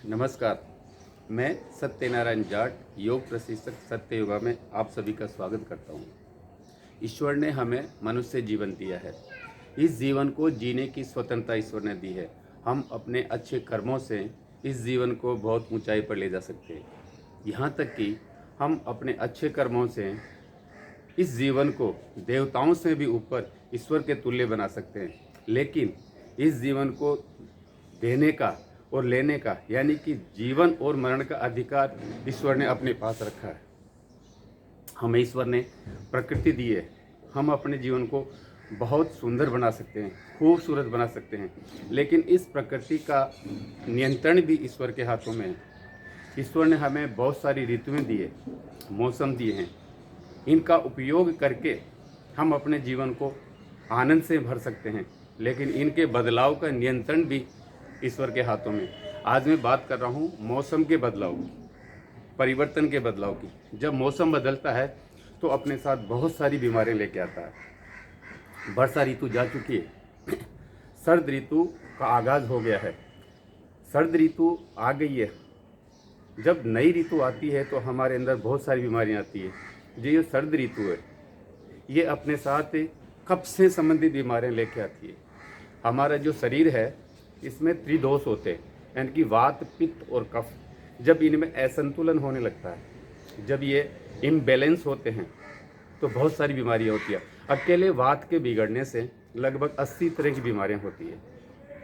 नमस्कार। मैं सत्यनारायण जाट, योग प्रशिक्षक सत्य योगा में आप सभी का स्वागत करता हूँ। ईश्वर ने हमें मनुष्य जीवन दिया है। इस जीवन को जीने की स्वतंत्रता ईश्वर ने दी है। हम अपने अच्छे कर्मों से इस जीवन को बहुत ऊंचाई पर ले जा सकते हैं। यहाँ तक कि हम अपने अच्छे कर्मों से इस जीवन को देवताओं से भी ऊपर ईश्वर के तुल्य बना सकते हैं। लेकिन इस जीवन को देने का और लेने का, यानी कि जीवन और मरण का अधिकार ईश्वर ने अपने पास रखा है। हमें ईश्वर ने प्रकृति दी है। हम अपने जीवन को बहुत सुंदर बना सकते हैं, खूबसूरत बना सकते हैं, लेकिन इस प्रकृति का नियंत्रण भी ईश्वर के हाथों में है। ईश्वर ने हमें बहुत सारी ऋतुएं दी है, मौसम दिए हैं। इनका उपयोग करके हम अपने जीवन को आनंद से भर सकते हैं, लेकिन इनके बदलाव का नियंत्रण भी ईश्वर के हाथों में। आज मैं बात कर रहा हूँ मौसम के बदलाव की, परिवर्तन के बदलाव की। जब मौसम बदलता है तो अपने साथ बहुत सारी बीमारियां लेके आता है। वर्षा ऋतु जा चुकी है, सर्द ऋतु का आगाज हो गया है, सर्द ऋतु आ गई है। जब नई ऋतु आती है तो हमारे अंदर बहुत सारी बीमारियां आती है। ये सर्द ऋतु है, ये अपने साथ कफ से संबंधित बीमारियां लेके आती है। हमारा जो शरीर है इसमें त्रिदोष होते हैं, यानी कि वात, पित्त और कफ। जब इनमें असंतुलन होने लगता है, जब ये इम्बैलेंस होते हैं तो बहुत सारी बीमारियां होती है। अकेले वात के बिगड़ने से लगभग 80 तरह की बीमारियां होती है,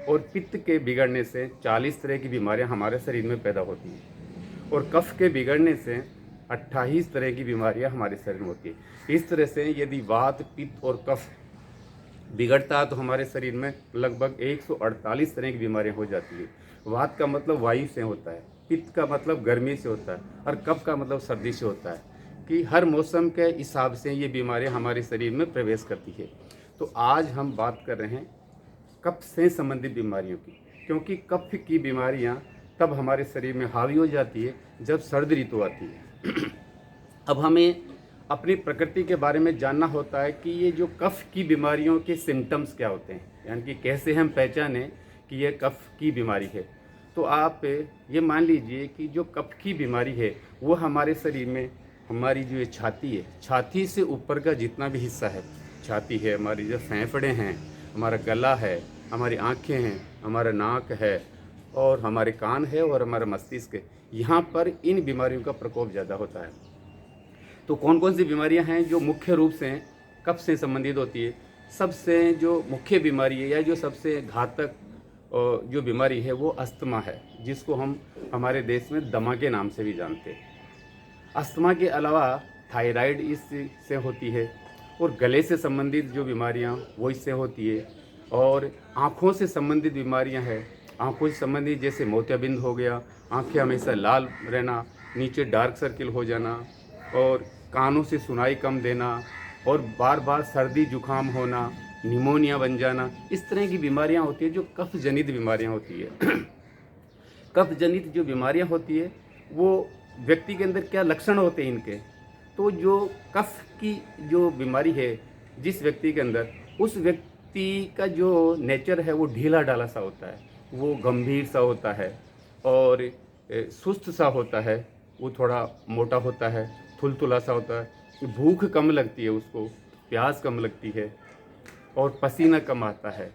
और पित्त के बिगड़ने से 40 तरह की बीमारियां हमारे शरीर में पैदा होती हैं, और कफ के बिगड़ने से 28 तरह की बीमारियां हमारे शरीर में होती है। इस तरह से यदि वात, पित्त और कफ बिगड़ता है तो हमारे शरीर में लगभग 148 तरह की बीमारियां हो जाती है। वात का मतलब वायु से होता है, पित्त का मतलब गर्मी से होता है, और कफ का मतलब सर्दी से होता है। कि हर मौसम के हिसाब से ये बीमारियां हमारे शरीर में प्रवेश करती है। तो आज हम बात कर रहे हैं कफ से संबंधित बीमारियों की, क्योंकि कफ की बीमारियां तब हमारे शरीर में हावी हो जाती है जब सर्द ऋतु आती है। अब हमें अपनी प्रकृति के बारे में जानना होता है कि ये जो कफ की बीमारियों के सिम्टम्स क्या होते हैं, यानी कि कैसे हम पहचानें कि ये कफ की बीमारी है। तो आप ये मान लीजिए कि जो कफ की बीमारी है वो हमारे शरीर में, हमारी जो ये छाती है, छाती से ऊपर का जितना भी हिस्सा है, छाती है, हमारी जो फेफड़े हैं, हमारा गला है, हमारी आँखें हैं, हमारा नाक है, और हमारे कान है, और हमारा मस्तिष्क है, यहाँ पर इन बीमारियों का प्रकोप ज़्यादा होता है। तो कौन कौन सी बीमारियां हैं जो मुख्य रूप से कफ से संबंधित होती है? सबसे जो मुख्य बीमारी है या जो सबसे घातक जो बीमारी है वो अस्थमा है, जिसको हम हमारे देश में दमा के नाम से भी जानते हैं। अस्थमा के अलावा थायराइड इससे होती है, और गले से संबंधित जो बीमारियां वो इससे होती है, और आँखों से संबंधित बीमारियां हैं। आँखों से संबंधित जैसे मोतियाबिंद हो गया, आँखें हमेशा लाल रहना, नीचे डार्क सर्किल हो जाना, और कानों से सुनाई कम देना, और बार बार सर्दी जुकाम होना, निमोनिया बन जाना, इस तरह की बीमारियां होती है जो कफ जनित बीमारियां होती है। कफ जनित जो बीमारियां होती है वो व्यक्ति के अंदर क्या लक्षण होते हैं इनके? तो जो कफ की जो बीमारी है जिस व्यक्ति के अंदर, उस व्यक्ति का जो नेचर है वो ढीला ढाला सा होता है, वो गंभीर सा होता है, और सुस्त सा होता है, वो थोड़ा मोटा होता है, थुलथुला सा होता है, भूख कम लगती है उसको, प्यास कम लगती है, और पसीना कम आता है,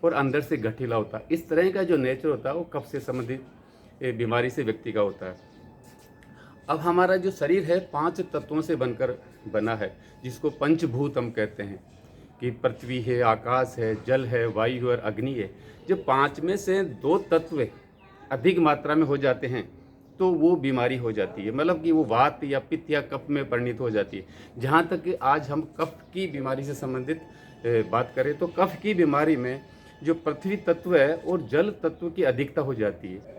और अंदर से गठीला होता है। इस तरह का जो नेचर होता है वो कफ से संबंधित बीमारी से व्यक्ति का होता है। अब हमारा जो शरीर है 5 तत्वों से बनकर बना है, जिसको पंचभूत हम कहते हैं, कि पृथ्वी है, आकाश है, जल है, वायु और अग्नि है। जब 5 में से 2 तत्व अधिक मात्रा में हो जाते हैं तो वो बीमारी हो जाती है, मतलब कि वो वात या पित्त या कफ में परिणित हो जाती है। जहाँ तक कि आज हम कफ की बीमारी से संबंधित बात करें तो कफ की बीमारी में जो पृथ्वी तत्व है और जल तत्व की अधिकता हो जाती है।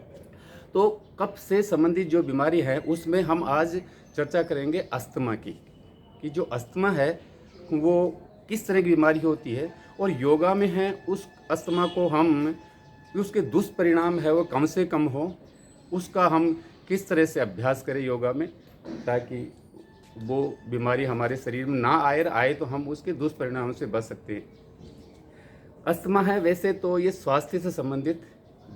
तो कफ से संबंधित जो बीमारी है उसमें हम आज चर्चा करेंगे अस्थमा की, कि जो अस्थमा है वो किस तरह की बीमारी होती है, और योगा में है उस अस्थमा को हम, उसके दुष्परिणाम है वो कम से कम हो, उसका हम किस तरह से अभ्यास करें योगा में, ताकि वो बीमारी हमारे शरीर में ना आए तो हम उसके दुष्परिणामों से बच सकते हैं। अस्थमा है वैसे तो ये स्वास्थ्य से संबंधित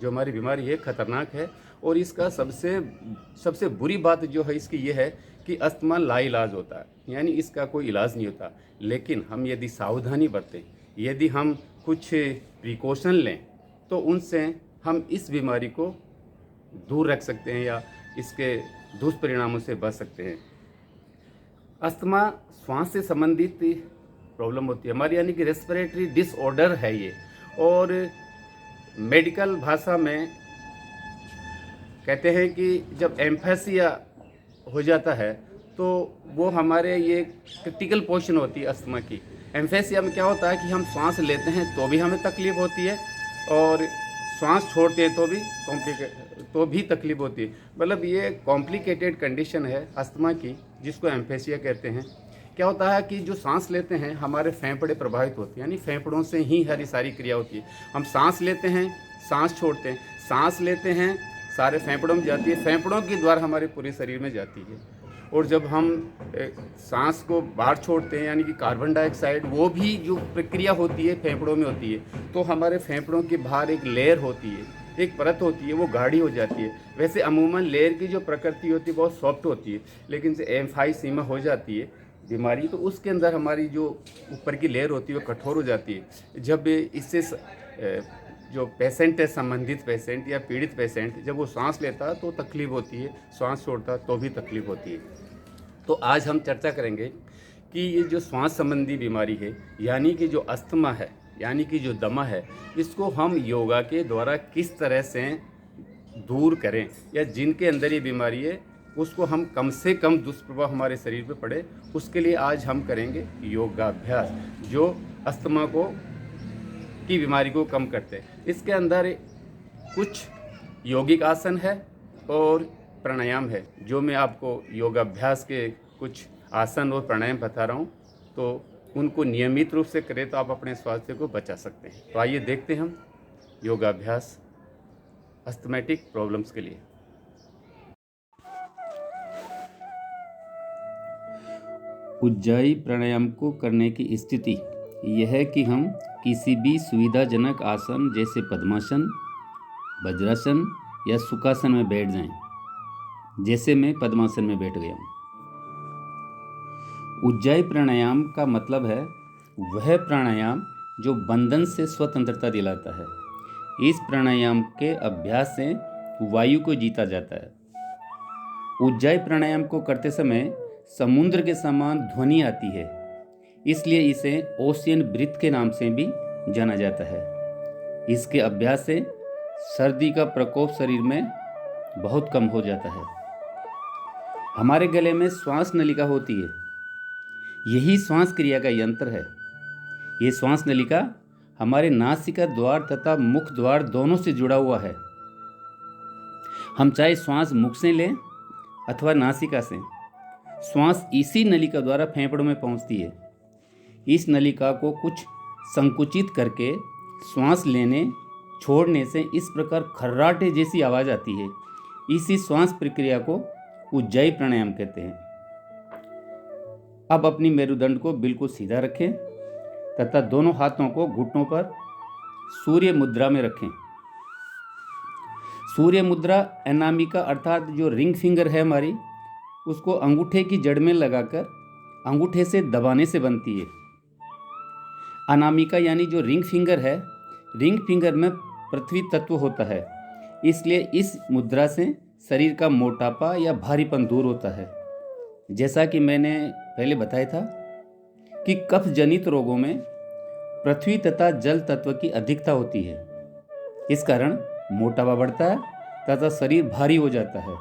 जो हमारी बीमारी है, खतरनाक है, और इसका सबसे बुरी बात जो है इसकी ये है कि अस्थमा लाइलाज होता है, यानी इसका कोई इलाज नहीं होता। लेकिन हम यदि सावधानी बरतें, यदि हम कुछ प्रिकॉशन लें, तो उनसे हम इस बीमारी को दूर रख सकते हैं या इसके दुष्परिणामों से बच सकते हैं। अस्थमा श्वास से संबंधित प्रॉब्लम होती है हमारी, यानी कि रेस्पिरेटरी डिसऑर्डर है ये। और मेडिकल भाषा में कहते हैं कि जब एम्फेसिया हो जाता है तो वो हमारे ये क्रिटिकल पोर्शन होती है अस्थमा की। एम्फेसिया में क्या होता है कि हम सांस लेते हैं तो भी हमें तकलीफ होती है, और सांस छोड़ते हैं तो भी तकलीफ होती है। मतलब ये कॉम्प्लिकेटेड कंडीशन है अस्थमा की, जिसको एम्फेसिया कहते हैं। क्या होता है कि जो सांस लेते हैं हमारे फेफड़े प्रभावित होते हैं, यानी फेफड़ों से ही हरी सारी क्रिया होती है। हम सांस लेते हैं, सांस छोड़ते हैं, सांस लेते हैं, सारे फेफड़ों में जाती है, फेफड़ों के द्वारा हमारे पूरे शरीर में जाती है। और जब हम सांस को बाहर छोड़ते हैं, यानी कि कार्बन डाइऑक्साइड, वो भी जो प्रक्रिया होती है फेफड़ों में होती है, तो हमारे फेफड़ों के बाहर एक लेयर होती है, एक परत होती है, वो गाढ़ी हो जाती है। वैसे अमूमन लेयर की जो प्रकृति होती है बहुत सॉफ्ट होती है, लेकिन से एम्फाइसीमा हो जाती है बीमारी, तो उसके अंदर हमारी जो ऊपर की लेयर होती है वो कठोर हो जाती है। जब इससे जो पेशेंट है, संबंधित पेशेंट या पीड़ित पेशेंट, जब वो सांस लेता है तो तकलीफ होती है, सांस छोड़ता तो भी तकलीफ होती है। तो आज हम चर्चा करेंगे कि ये जो श्वास संबंधी बीमारी है, यानी कि जो अस्थमा है, यानी कि जो दमा है, इसको हम योगा के द्वारा किस तरह से दूर करें, या जिनके अंदर ये बीमारी है उसको हम कम से कम दुष्प्रभाव हमारे शरीर पे पड़े, उसके लिए आज हम करेंगे योगाभ्यास, जो अस्थमा की बीमारी को कम करते हैं। इसके अंदर कुछ यौगिक आसन है और प्राणायाम है, जो मैं आपको योगाभ्यास के कुछ आसन और प्राणायाम बता रहा हूँ, तो उनको नियमित रूप से करें तो आप अपने स्वास्थ्य को बचा सकते हैं। तो आइए देखते हैं हम योगाभ्यास अस्थमैटिक प्रॉब्लम्स के लिए। उज्जाई प्राणायाम को करने की स्थिति यह है कि हम किसी भी सुविधाजनक आसन जैसे पद्मासन, वज्रासन या सुखासन में बैठ जाएं। जैसे मैं पद्मासन में बैठ गया हूँ। उज्जाई प्राणायाम का मतलब है वह प्राणायाम जो बंधन से स्वतंत्रता दिलाता है। इस प्राणायाम के अभ्यास से वायु को जीता जाता है। उज्जाई प्राणायाम को करते समय समुद्र के समान ध्वनि आती है, इसलिए इसे ओशियन ब्रीथ के नाम से भी जाना जाता है। इसके अभ्यास से सर्दी का प्रकोप शरीर में बहुत कम हो जाता है। हमारे गले में श्वास नलिका होती है, यही श्वास क्रिया का यंत्र है। ये श्वास नलिका हमारे नासिका द्वार तथा मुख द्वार दोनों से जुड़ा हुआ है। हम चाहे श्वास मुख से लें अथवा नासिका से, श्वास इसी नलिका द्वारा फेफड़ों में पहुंचती है। इस नलिका को कुछ संकुचित करके श्वास लेने छोड़ने से इस प्रकार खर्राटे जैसी आवाज़ आती है। इसी श्वास प्रक्रिया को उज्जाई प्राणायाम कहते हैं। अब अपनी मेरुदंड को बिल्कुल सीधा रखें तथा दोनों हाथों को घुटनों पर सूर्य मुद्रा में रखें। सूर्य मुद्रा अनामिका अर्थात जो रिंग फिंगर है हमारी, उसको अंगूठे की जड़ में लगाकर अंगूठे से दबाने से बनती है। अनामिका यानी जो रिंग फिंगर है, रिंग फिंगर में पृथ्वी तत्व होता है, इसलिए इस मुद्रा से शरीर का मोटापा या भारीपन दूर होता है। जैसा कि मैंने पहले बताया था कि कफ जनित रोगों में पृथ्वी तथा जल तत्व की अधिकता होती है। इस कारण मोटापा बढ़ता है तथा शरीर भारी हो जाता है।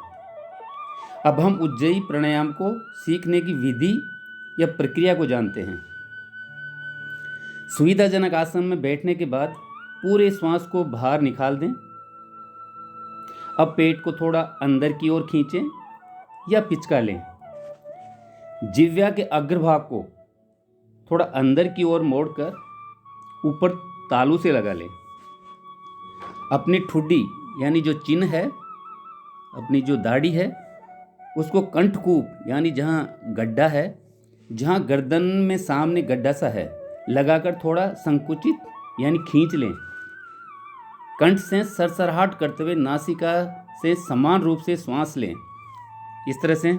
अब हम उज्जाई प्राणायाम को सीखने की विधि या प्रक्रिया को जानते हैं। सुविधाजनक आसन में बैठने के बाद पूरे श्वास को बाहर निकाल दें। अब पेट को थोड़ा अंदर की ओर खींचें या पिचका लें। जिह्वा के अग्रभाग को थोड़ा अंदर की ओर मोड़कर ऊपर तालू से लगा लें। अपनी ठुड्डी यानी जो चिन्ह है, अपनी जो दाढ़ी है, उसको कंठकूप यानी जहाँ गड्ढा है, जहाँ गर्दन में सामने गड्ढा सा है, लगाकर थोड़ा संकुचित यानी खींच लें। कंठ से सरसराहट करते हुए नासिका से समान रूप से श्वास लें। इस तरह से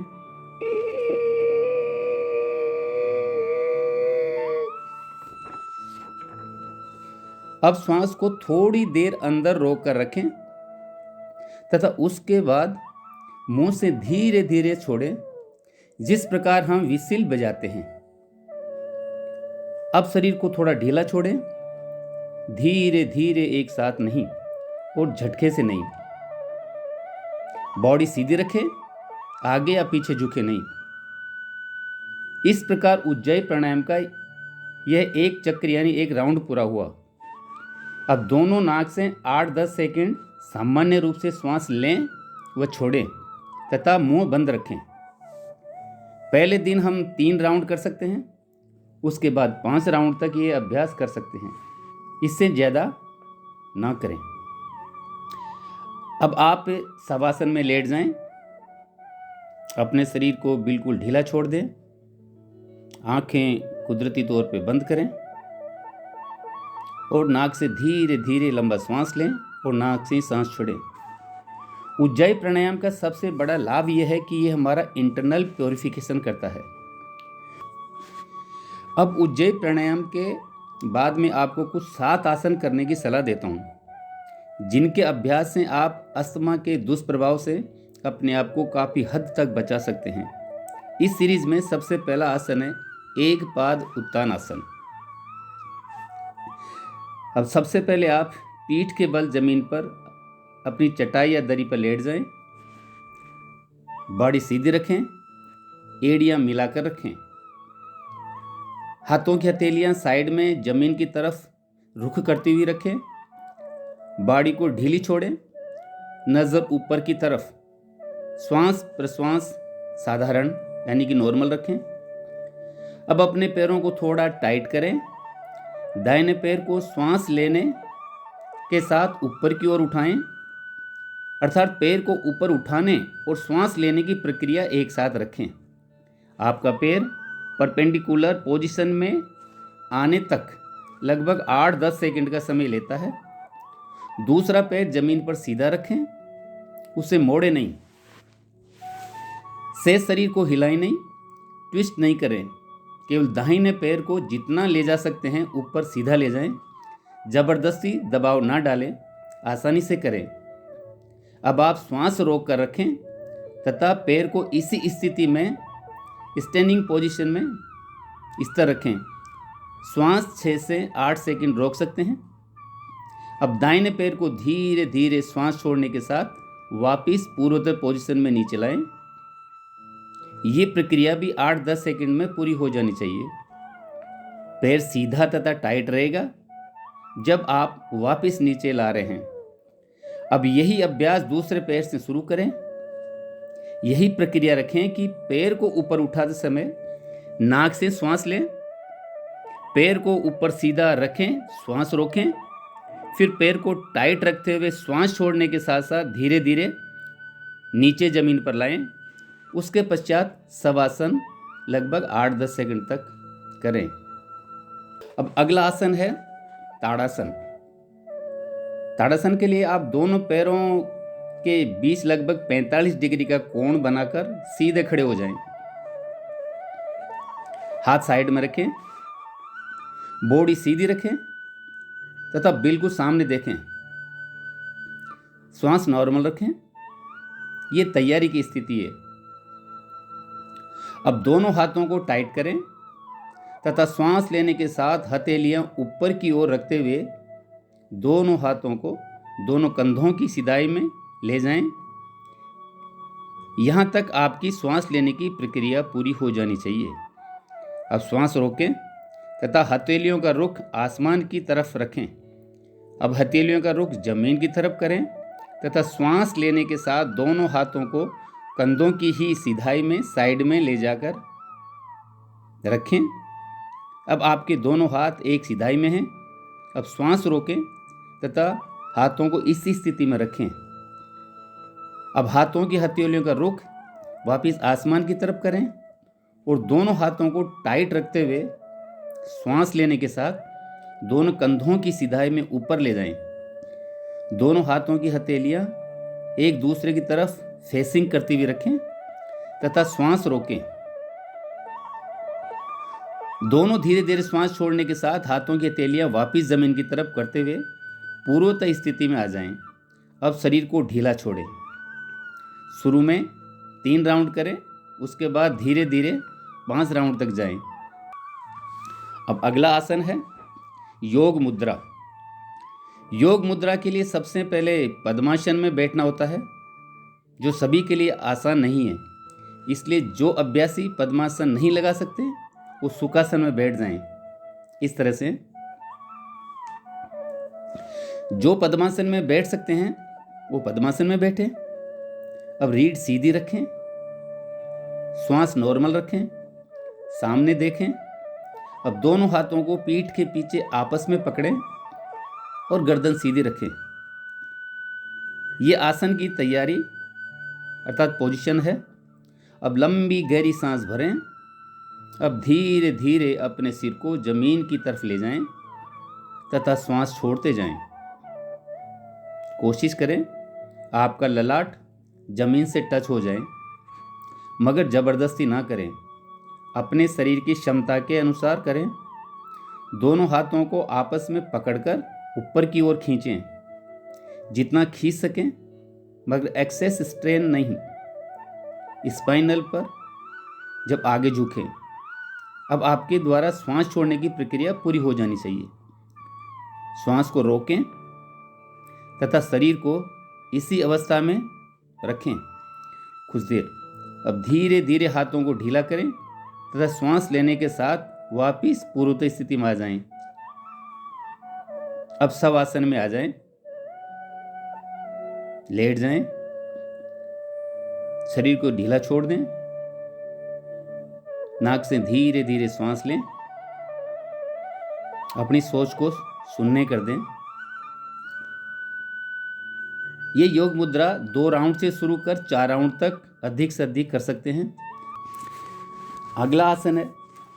अब श्वास को थोड़ी देर अंदर रोक कर रखें तथा उसके बाद मुंह से धीरे धीरे छोड़ें, जिस प्रकार हम विसिल बजाते हैं। अब शरीर को थोड़ा ढीला छोड़ें, धीरे धीरे, एक साथ नहीं और झटके से नहीं। बॉडी सीधी रखें, आगे या पीछे झुके नहीं। इस प्रकार उज्जाई प्राणायाम का यह एक चक्र यानी एक राउंड पूरा हुआ। अब दोनों नाक से 8-10 सेकंड सामान्य रूप से श्वास लें व छोड़ें तथा मुंह बंद रखें। पहले दिन हम 3 राउंड कर सकते हैं, उसके बाद 5 राउंड तक ये अभ्यास कर सकते हैं, इससे ज़्यादा ना करें। अब आप शवासन में लेट जाएं, अपने शरीर को बिल्कुल ढीला छोड़ दें, आंखें कुदरती तौर पे बंद करें और नाक से धीरे धीरे लंबा श्वास लें और नाक से सांस छोड़ें। उज्जाई प्राणायाम का सबसे बड़ा लाभ यह है कि यह हमारा इंटरनल प्योरिफिकेशन करता है। अब उज्जाई प्राणायाम के बाद में आपको कुछ 7 आसन करने की सलाह देता हूँ, जिनके अभ्यास से आप अस्थमा के दुष्प्रभाव से अपने आप को काफ़ी हद तक बचा सकते हैं। इस सीरीज में सबसे पहला आसन है एक पाद उत्तान आसन। अब सबसे पहले आप पीठ के बल जमीन पर अपनी चटाई या दरी पर लेट जाएं, बॉडी सीधी रखें, एड़ियां मिलाकर रखें, हाथों की हथेलियां साइड में जमीन की तरफ रुख करती हुई रखें, बॉडी को ढीली छोड़ें, नज़र ऊपर की तरफ, श्वास प्रश्वास साधारण यानी कि नॉर्मल रखें। अब अपने पैरों को थोड़ा टाइट करें, दाहिने पैर को श्वास लेने के साथ ऊपर की ओर उठाएं, अर्थात पैर को ऊपर उठाने और श्वास लेने की प्रक्रिया एक साथ रखें। आपका पैर परपेंडिकुलर पोजीशन में आने तक लगभग 8-10 सेकंड का समय लेता है। दूसरा पैर जमीन पर सीधा रखें, उसे मोड़े नहीं, शेष शरीर को हिलाएं नहीं, ट्विस्ट नहीं करें। केवल दाहिने पैर को जितना ले जा सकते हैं ऊपर सीधा ले जाएं, जबरदस्ती दबाव ना डालें, आसानी से करें। अब आप श्वास रोक कर रखें तथा पैर को इसी स्थिति में स्टैंडिंग पोजीशन में इस तरह रखें। श्वास 6 से 8 सेकंड रोक सकते हैं। अब दाहिने पैर को धीरे धीरे श्वास छोड़ने के साथ वापस पूर्वोत्तर पोजीशन में नीचे लाएं। ये प्रक्रिया भी 8-10 सेकंड में पूरी हो जानी चाहिए। पैर सीधा तथा टाइट रहेगा जब आप वापस नीचे ला रहे हैं। अब यही अभ्यास दूसरे पैर से शुरू करें। यही प्रक्रिया रखें कि पैर को ऊपर उठाते समय नाक से श्वास लें, पैर को ऊपर सीधा रखें, श्वास रोकें, फिर पैर को टाइट रखते हुए श्वास छोड़ने के साथ साथ धीरे धीरे नीचे जमीन पर लाएं। उसके पश्चात शवासन लगभग 8-10 सेकंड तक करें। अब अगला आसन है ताड़ासन। ताड़ासन के लिए आप दोनों पैरों के बीच लगभग 45 डिग्री का कोण बनाकर सीधे खड़े हो जाएं। हाथ साइड में रखें, बॉडी सीधी रखें तथा बिल्कुल सामने देखें। श्वास नॉर्मल रखें। ये तैयारी की स्थिति है। अब दोनों हाथों को टाइट करें तथा श्वास लेने के साथ हथेलियां ऊपर की ओर रखते हुए दोनों हाथों को दोनों कंधों की सिधाई में ले जाएं। यहां तक आपकी श्वास लेने की प्रक्रिया पूरी हो जानी चाहिए। अब श्वास रोकें तथा हथेलियों का रुख आसमान की तरफ रखें। अब हथेलियों का रुख जमीन की तरफ करें तथा श्वास लेने के साथ दोनों हाथों को कंधों की ही सिधाई में साइड में ले जाकर रखें। अब आपके दोनों हाथ एक सिधाई में हैं। अब श्वास रोकें तथा हाथों को इसी स्थिति में रखें। अब हाथों की हथेलियों का रुख वापस आसमान की तरफ करें और दोनों हाथों को टाइट रखते हुए श्वास लेने के साथ दोनों कंधों की सिधाई में ऊपर ले जाएं। दोनों हाथों की हथेलियां एक दूसरे की तरफ फेसिंग करती हुई रखें तथा श्वास रोकें। दोनों धीरे धीरे श्वास छोड़ने के साथ हाथों की हथेलियां वापस जमीन की तरफ करते हुए पूर्वोत्तर स्थिति में आ जाएं। अब शरीर को ढीला छोड़ें। शुरू में 3 राउंड करें, उसके बाद धीरे धीरे 5 राउंड तक जाएं। अब अगला आसन है योग मुद्रा। योग मुद्रा के लिए सबसे पहले पद्मासन में बैठना होता है, जो सभी के लिए आसान नहीं है। इसलिए जो अभ्यासी पद्मासन नहीं लगा सकते वो सुखासन में बैठ जाएं। इस तरह से जो पद्मासन में बैठ सकते हैं वो पद्मासन में बैठे। अब रीढ़ सीधी रखें, श्वास नॉर्मल रखें, सामने देखें। अब दोनों हाथों को पीठ के पीछे आपस में पकड़ें और गर्दन सीधी रखें। ये आसन की तैयारी अर्थात पोजीशन है। अब लंबी गहरी सांस भरें। अब धीरे धीरे अपने सिर को जमीन की तरफ ले जाएं तथा श्वास छोड़ते जाएं। कोशिश करें आपका ललाट जमीन से टच हो जाए, मगर जबरदस्ती ना करें। अपने शरीर की क्षमता के अनुसार करें। दोनों हाथों को आपस में पकड़कर ऊपर की ओर खींचें, जितना खींच सकें, मगर एक्सेस स्ट्रेन नहीं। स्पाइनल पर जब आगे झुकें। अब आपके द्वारा श्वास छोड़ने की प्रक्रिया पूरी हो जानी चाहिए। श्वास को रोकें तथा शरीर को इसी अवस्था में रखें कुछ देर। अब धीरे धीरे हाथों को ढीला करें तथा श्वास लेने के साथ वापिस पूर्वोत्तर स्थिति में आ जाएं। अब शवासन में आ जाएं, लेट जाएं, शरीर को ढीला छोड़ दें, नाक से धीरे धीरे श्वास लें, अपनी सोच को शून्य कर दें। ये योग मुद्रा 2 राउंड से शुरू कर 4 राउंड तक अधिक से अधिक कर सकते हैं। अगला आसन है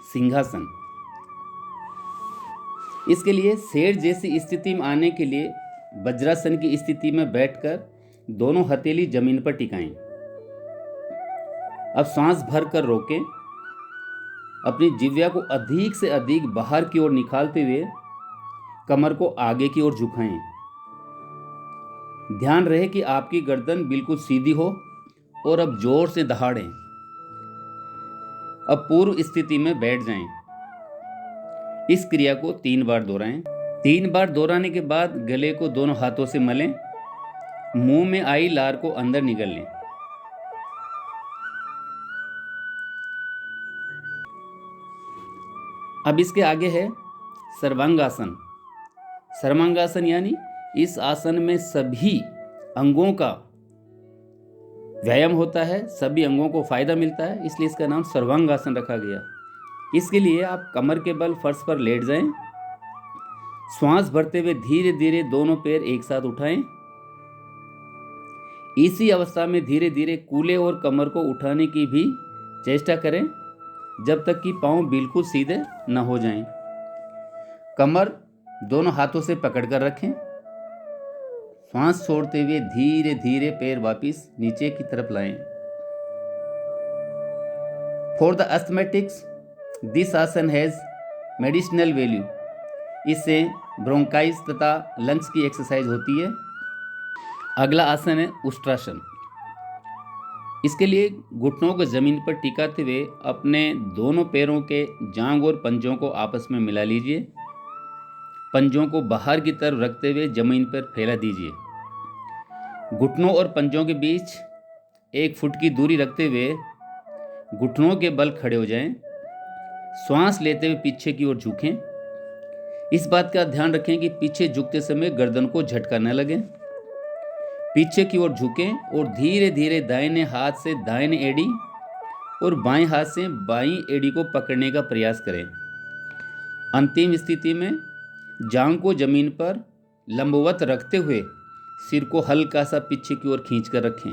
सिंहासन। इसके लिए शेर जैसी स्थिति में आने के लिए वज्रासन की स्थिति में बैठकर दोनों हथेली जमीन पर टिकाएं। अब सांस भरकर रोकें। अपनी जिह्वा को अधिक से अधिक बाहर की ओर निकालते हुए कमर को आगे की ओर झुकाएं। ध्यान रहे कि आपकी गर्दन बिल्कुल सीधी हो और अब जोर से दहाड़ें। अब पूर्व स्थिति में बैठ जाएं। इस क्रिया को 3 बार दोहराएं। 3 बार दोहराने के बाद गले को दोनों हाथों से मलें। मुंह में आई लार को अंदर निगल लें। अब इसके आगे है सर्वांगासन। सर्वांगासन यानी इस आसन में सभी अंगों का व्यायाम होता है, सभी अंगों को फायदा मिलता है, इसलिए इसका नाम सर्वांगासन रखा गया। इसके लिए आप कमर के बल फर्श पर लेट जाएं। श्वास भरते हुए धीरे धीरे दोनों पैर एक साथ उठाएं। इसी अवस्था में धीरे धीरे कूल्हे और कमर को उठाने की भी चेष्टा करें, जब तक कि पांव बिल्कुल सीधे न हो जाएं। कमर दोनों हाथों से पकड़कर रखें। श्वास छोड़ते हुए धीरे धीरे पैर वापस नीचे की तरफ लाएं। फॉर द एस्थमेटिक्स दिस आसन हैज मेडिसिनल वैल्यू। इससे ब्रोंकाइटिस तथा लंग्स की एक्सरसाइज होती है। अगला आसन है उष्ट्रासन। इसके लिए घुटनों को जमीन पर टिकाते हुए अपने दोनों पैरों के जांघ और पंजों को आपस में मिला लीजिए। पंजों को बाहर की तरफ रखते हुए जमीन पर फैला दीजिए। घुटनों और पंजों के बीच 1 फुट की दूरी रखते हुए घुटनों के बल खड़े हो जाएं। श्वास लेते हुए पीछे की ओर झुकें। इस बात का ध्यान रखें कि पीछे झुकते समय गर्दन को झटका न लगे। पीछे की ओर झुकें और धीरे धीरे दाहिने हाथ से दाहिने एड़ी और बाएं हाथ से बाईं एड़ी को पकड़ने का प्रयास करें। अंतिम स्थिति में जांघ को जमीन पर लंबवत रखते हुए सिर को हल्का सा पीछे की ओर खींचकर रखें।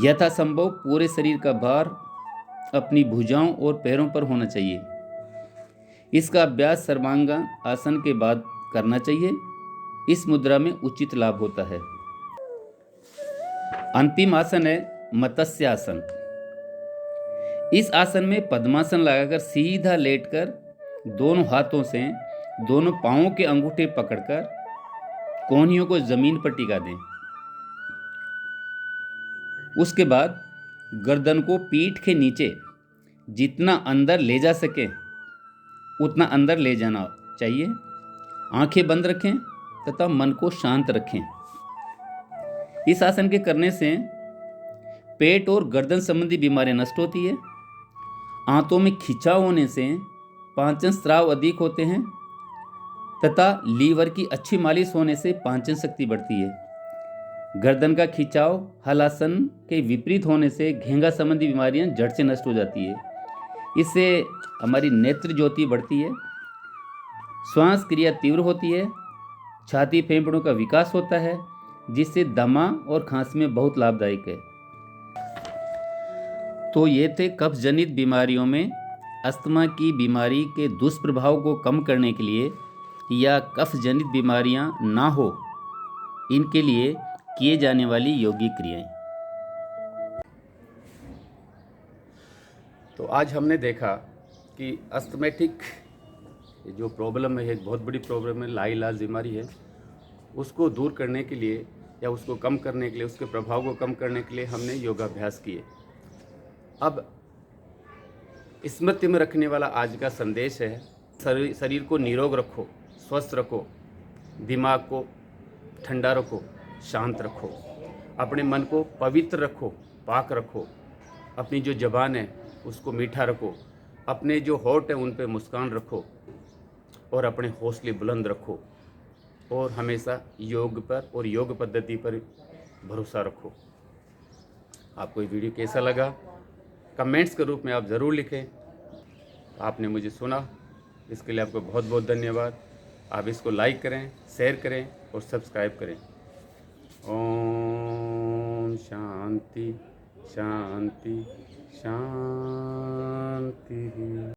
यथासंभव पूरे शरीर का भार अपनी भुजाओं और पैरों पर होना चाहिए। इसका अभ्यास सर्वांगा आसन के बाद करना चाहिए। इस मुद्रा में उचित लाभ होता है। अंतिम आसन है मत्स्य आसन। इस आसन में पद्मासन लगाकर सीधा लेटकर दोनों हाथों से दोनों पांवों के अंगूठे पकड़कर कोहनियों को जमीन पर टिका दें। उसके बाद गर्दन को पीठ के नीचे जितना अंदर ले जा सके उतना अंदर ले जाना चाहिए। आंखें बंद रखें तथा मन को शांत रखें। इस आसन के करने से पेट और गर्दन संबंधी बीमारियां नष्ट होती है। आंतों में खिंचाव होने से पाचन स्राव अधिक होते हैं तथा लीवर की अच्छी मालिश होने से पाचन शक्ति बढ़ती है। गर्दन का खिंचाव हलासन के विपरीत होने से घेंगा संबंधी बीमारियां जड़ से नष्ट हो जाती है। इससे हमारी नेत्र ज्योति बढ़ती है, श्वास क्रिया तीव्र होती है, छाती फेफड़ों का विकास होता है, जिससे दमा और खांसी में बहुत लाभदायक है। तो ये थे कफ जनित बीमारियों में अस्थमा की बीमारी के दुष्प्रभाव को कम करने के लिए या कफ जनित बीमारियां ना हो इनके लिए किए जाने वाली योगिक क्रियाएं। तो आज हमने देखा कि अस्थमेटिक जो प्रॉब्लम है, एक बहुत बड़ी प्रॉब्लम है, लाइलाज बीमारी है, उसको दूर करने के लिए या उसको कम करने के लिए, उसके प्रभाव को कम करने के लिए हमने योगाभ्यास किए। अब स्मृति में रखने वाला आज का संदेश है, शरीर को निरोग रखो, स्वस्थ रखो, दिमाग को ठंडा रखो, शांत रखो, अपने मन को पवित्र रखो, पाक रखो, अपनी जो ज़बान है उसको मीठा रखो, अपने जो होठ हैं उन पे मुस्कान रखो और अपने हौसले बुलंद रखो और हमेशा योग पर और योग पद्धति पर भरोसा रखो। आपको ये वीडियो कैसा लगा कमेंट्स के रूप में आप ज़रूर लिखें। आपने मुझे सुना, इसके लिए आपको बहुत बहुत धन्यवाद। आप इसको लाइक करें, शेयर करें और सब्सक्राइब करें। ओम शांति शांति शांति।